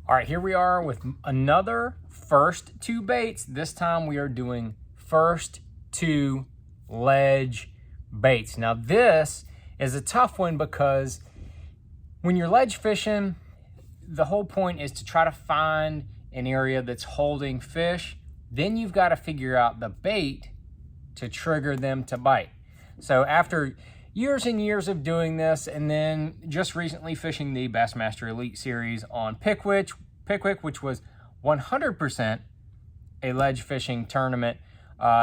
All right, here we are with another first two baits. This time we are doing first two ledge baits. Now this is a tough one because when you're ledge fishing, the whole point is to try to find an area that's holding fish. Then you've got to figure out the bait to trigger them to bite. So after years and years of doing this, and then just recently fishing the Bassmaster Elite Series on Pickwick, which was 100% a ledge fishing tournament,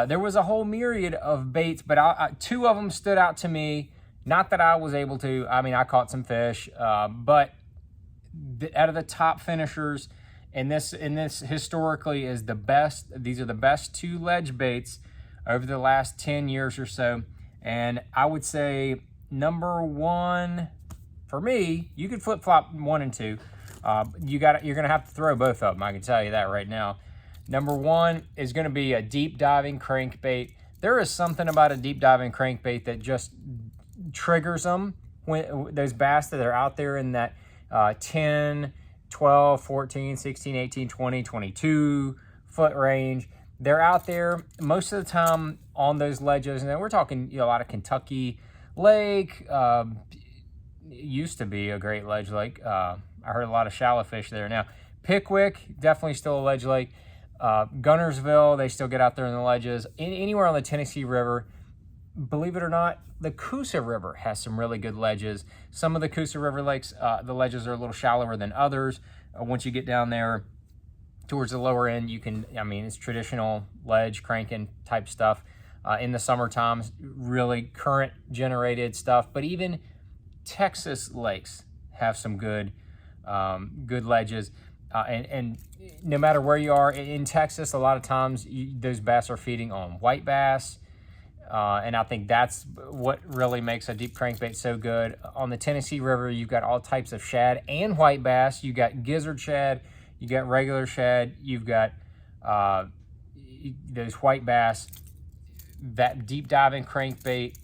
there was a whole myriad of baits, but two of them stood out to me. Not that I was able to, I caught some fish, but out of the top finishers, and this historically is the best. These are the best two ledge baits over the last 10 years or so. And I would say number one for me, you could flip-flop 1 and 2. You're gonna have to throw both of them. I can tell you that right now. Number one is gonna be a deep diving crankbait. There is something about a deep diving crankbait that just triggers them. When those bass that are out there in that 10, 12, 14, 16, 18, 20, 22 foot range, they're out there most of the time on those ledges. And we're talking a lot of Kentucky Lake. It used to be a great ledge lake. I heard a lot of shallow fish there now. Pickwick, definitely still a ledge lake. Gunnersville, they still get out there in the ledges. Anywhere on the Tennessee River, believe it or not, the Coosa River has some really good ledges. Some of the Coosa River lakes, the ledges are a little shallower than others. Once you get down there towards the lower end, you can, it's traditional ledge cranking type stuff. In the summertime, really current generated stuff. But even Texas lakes have some good ledges. And no matter where you are in Texas, a lot of times those bass are feeding on white bass. And I think that's what really makes a deep crankbait so good. On the Tennessee River, you've got all types of shad and white bass. You got gizzard shad, you got regular shad, you've got those white bass. That deep diving crankbait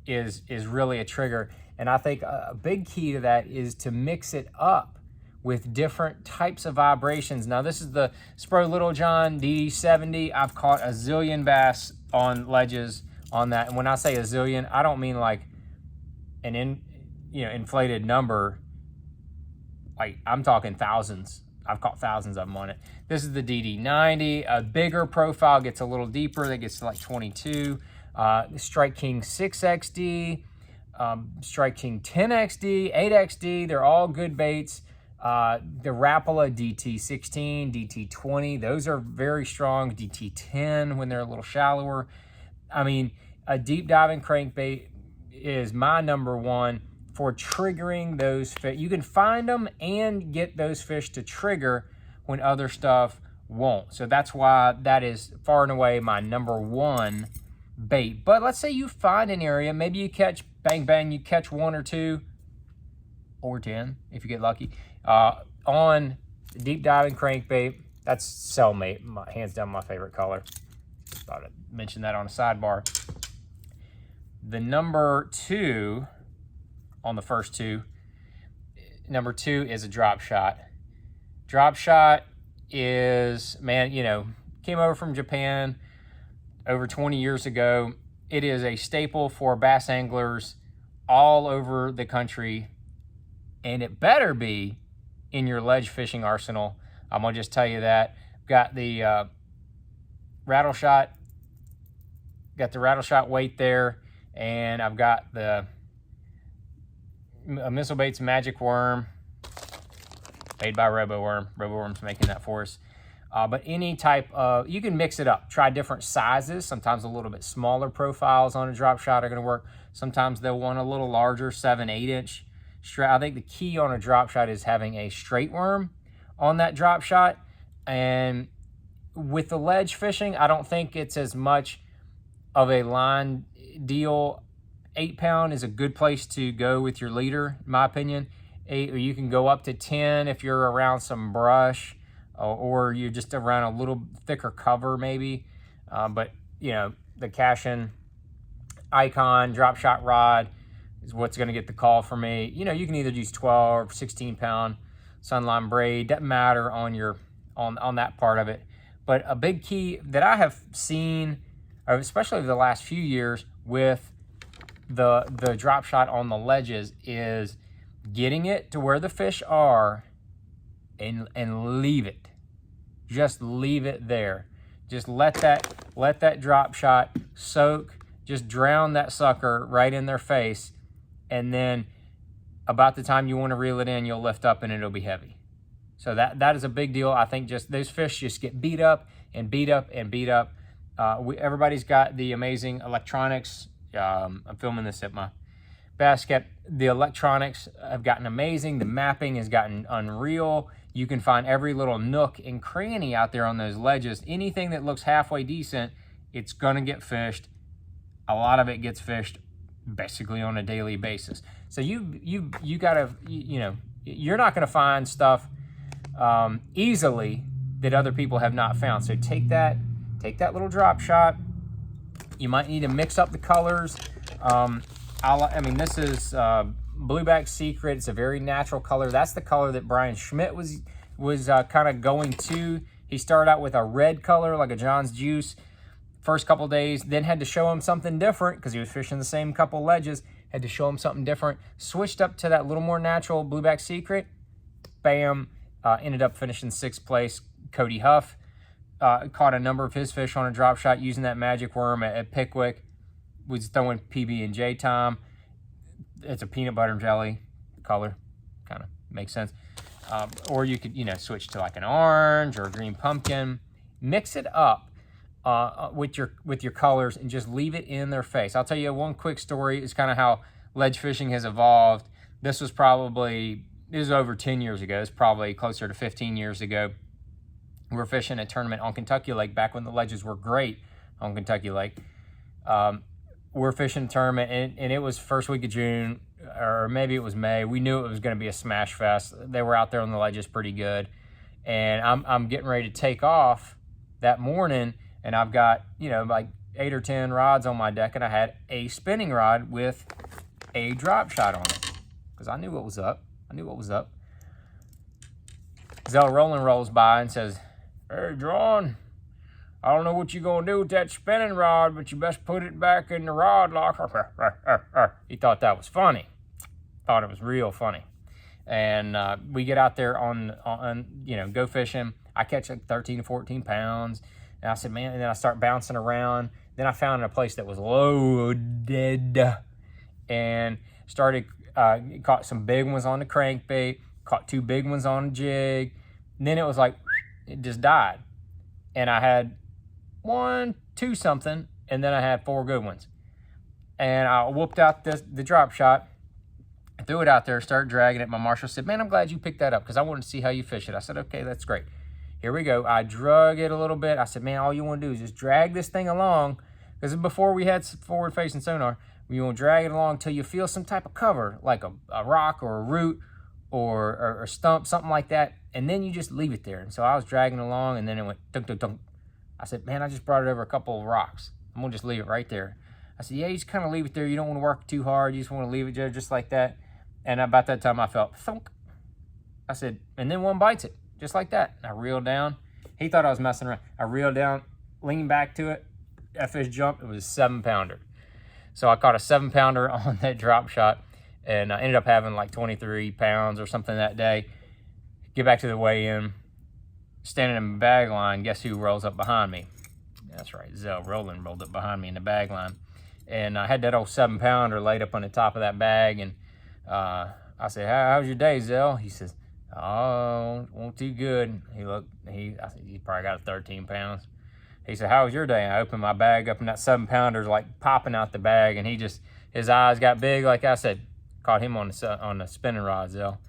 is really a trigger. And I think a big key to that is to mix it up with different types of vibrations. Now this is the Spro Little John DD70. I've caught a zillion bass on ledges on that. And when I say a zillion, I don't mean like an inflated number. Like I'm talking thousands. I've caught thousands of them on it. This is the DD90. A bigger profile, gets a little deeper. That gets to like 22. Strike King 6XD, Strike King 10XD, 8XD. They're all good baits. The Rapala DT16, DT20. Those are very strong. DT10 when they're a little shallower. A deep diving crankbait is my number one for triggering those fish. You can find them and get those fish to trigger when other stuff won't. So that's why that is far and away my number one bait. But let's say you find an area, maybe you catch, bang, bang, you catch 1 or 2 or 10 if you get lucky, on deep diving crankbait. That's cellmate, hands down my favorite color. Thought I'd mention that on a sidebar. The number 2 on the first two, number 2 is a drop shot. Drop shot is, came over from Japan over 20 years ago. It is a staple for bass anglers all over the country, and it better be in your ledge fishing arsenal. I'm gonna just tell you that. Got the rattle shot, weight there, and I've got a Missile Baits Magic Worm, made by RoboWorm. RoboWorm's making that for us. But any type of, you can mix it up. Try different sizes. Sometimes a little bit smaller profiles on a drop shot are going to work. Sometimes they'll want a little larger, 7, 8 inch. I think the key on a drop shot is having a straight worm on that drop shot. And with the ledge fishing, I don't think it's as much of a line deal. 8 pound is a good place to go with your leader, in my opinion. 8, or you can go up to 10 if you're around some brush, or you're just around a little thicker cover maybe. But the Cashin Icon drop shot rod is what's going to get the call for me. You can either use 12 or 16 pound sunline braid, doesn't matter on your on that part of it. But a big key that I have seen, especially over the last few years with the drop shot on the ledges, is getting it to where the fish are and leave it. Just leave it there. Just let that drop shot soak, just drown that sucker right in their face, and then about the time you want to reel it in, you'll lift up and it'll be heavy. So that is a big deal. I think just those fish just get beat up and beat up and beat up. Everybody's got the amazing electronics. I'm filming this at my basket. The electronics have gotten amazing. The mapping has gotten unreal. You can find every little nook and cranny out there on those ledges. Anything that looks halfway decent, it's gonna get fished. A lot of it gets fished basically on a daily basis. So you gotta, you're not gonna find stuff easily that other people have not found. So take that little drop shot. You might need to mix up the colors. This is Blueback Secret. It's a very natural color. That's the color that Brian Schmidt was kind of going to. He started out with a red color, like a John's Juice, first couple days, then had to show him something different because he was fishing the same couple ledges, had to show him something different, switched up to that little more natural Blueback Secret, bam, ended up finishing 6th place. Cody Huff caught a number of his fish on a drop shot using that magic worm at Pickwick, was throwing PB&J time. It's a peanut butter and jelly color, kind of makes sense. Or you could, switch to like an orange or a green pumpkin. Mix it up with your colors and just leave it in their face. I'll tell you one quick story. It's kind of how ledge fishing has evolved. This was over 10 years ago. It's probably closer to 15 years ago. We were fishing a tournament on Kentucky Lake back when the ledges were great on Kentucky Lake. We're fishing a tournament, and it was first week of June, or maybe it was May. We knew it was going to be a smash fest. They were out there on the ledges pretty good. And I'm getting ready to take off that morning, and I've got, like 8 or 10 rods on my deck, and I had a spinning rod with a drop shot on it because I knew what was up. Zell Rowland rolls by and says, "Hey, John, I don't know what you're going to do with that spinning rod, but you best put it back in the rod locker." He thought that was funny. Thought it was real funny. And we get out there on go fishing. I catch like 13 to 14 pounds. And I said, man, and then I start bouncing around. Then I found a place that was loaded and started, caught some big ones on the crankbait, caught 2 big ones on a jig. And then it was like, it just died. And I had 1, 2 something, and then I had 4 good ones. And I whooped out the drop shot, threw it out there, started dragging it. My marshal said, "Man, I'm glad you picked that up because I wanted to see how you fish it." I said, "Okay, that's great. Here we go." I drug it a little bit. I said, "Man, all you want to do is just drag this thing along," because before we had forward-facing sonar, you want to drag it along until you feel some type of cover, like a rock or a root or a stump, something like that, and then you just leave it there. And so I was dragging along, and then it went dunk, dunk, dunk. I said, "Man, I just brought it over a couple of rocks. I'm going to just leave it right there." I said, "Yeah, you just kind of leave it there. You don't want to work too hard. You just want to leave it there just like that." And about that time, I felt thunk. I said, and then one bites it, just like that. And I reeled down. He thought I was messing around. I reeled down, leaned back to it. That fish jumped. It was a 7-pounder. So I caught a 7-pounder on that drop shot, and I ended up having like 23 pounds or something that day. Get back to the weigh-in, standing in the bag line. Guess who rolls up behind me? That's right, Zell Rowland rolled up behind me in the bag line. And I had that old 7-pounder laid up on the top of that bag, and I said, "How's your day, Zell?" He says, "Oh, won't too good." I said, "You probably got 13 pounds." He said, "How was your day?" And I opened my bag up, and that 7-pounder's like popping out the bag, and his eyes got big. Like I said, caught him on the spinning rod, Zell.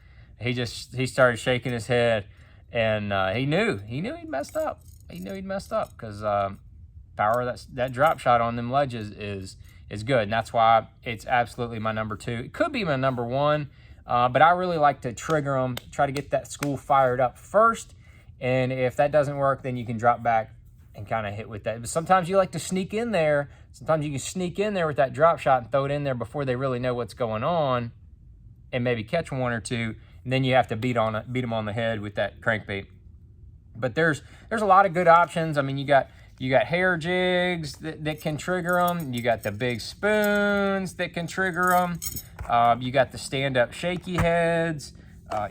He started shaking his head, and he knew he'd messed up. He knew he'd messed up because power of that drop shot on them ledges is good, and that's why it's absolutely my number 2. It could be my number 1, but I really like to trigger them, try to get that school fired up first, and if that doesn't work, then you can drop back and kind of hit with that. But sometimes you like to sneak in there. Sometimes you can sneak in there with that drop shot and throw it in there before they really know what's going on, and maybe catch 1 or 2, And then you have to beat them on the head with that crankbait. But there's a lot of good options. I mean, you got hair jigs that can trigger them. You got the big spoons that can trigger them. You got the stand-up shaky heads.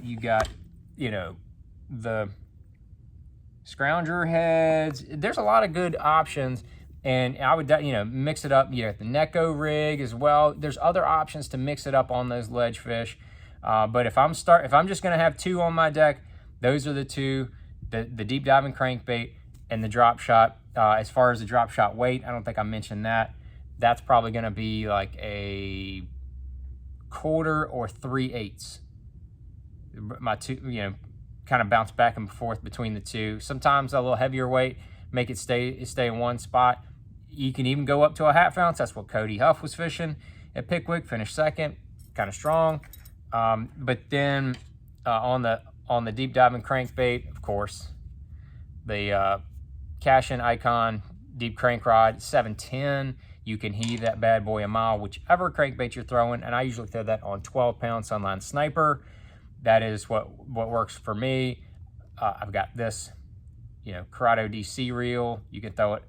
You got, the scrounger heads. There's a lot of good options, and I would, mix it up. You got the Neko rig as well. There's other options to mix it up on those ledge fish. But if I'm just gonna have two on my deck, those are the two: the deep diving crankbait and the drop shot. As far as the drop shot weight, I don't think I mentioned that. That's probably gonna be like a 1/4 or 3/8. My two, kind of bounce back and forth between the two. Sometimes a little heavier weight, make it stay in one spot. You can even go up to a 1/2 ounce. That's what Cody Huff was fishing at Pickwick, finished second, kind of strong. But then on the deep diving crankbait, of course, the Cash-In Icon deep crank rod, 710. You can heave that bad boy a mile, whichever crankbait you're throwing, and I usually throw that on 12-pound Sunline Sniper. That is what works for me. I've got this, Corrado DC reel. You can throw it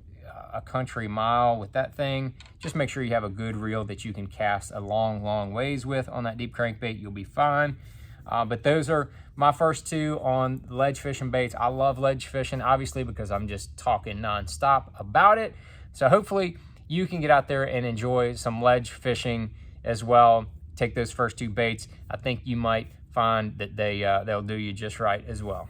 a country mile with that thing. Just make sure you have a good reel that you can cast a long ways with on that deep crankbait. You'll be fine. But those are my first two on ledge fishing baits. I love ledge fishing, obviously, because I'm just talking nonstop about it. So hopefully you can get out there and enjoy some ledge fishing as well. Take those first two baits. I think you might find that they'll do you just right as well.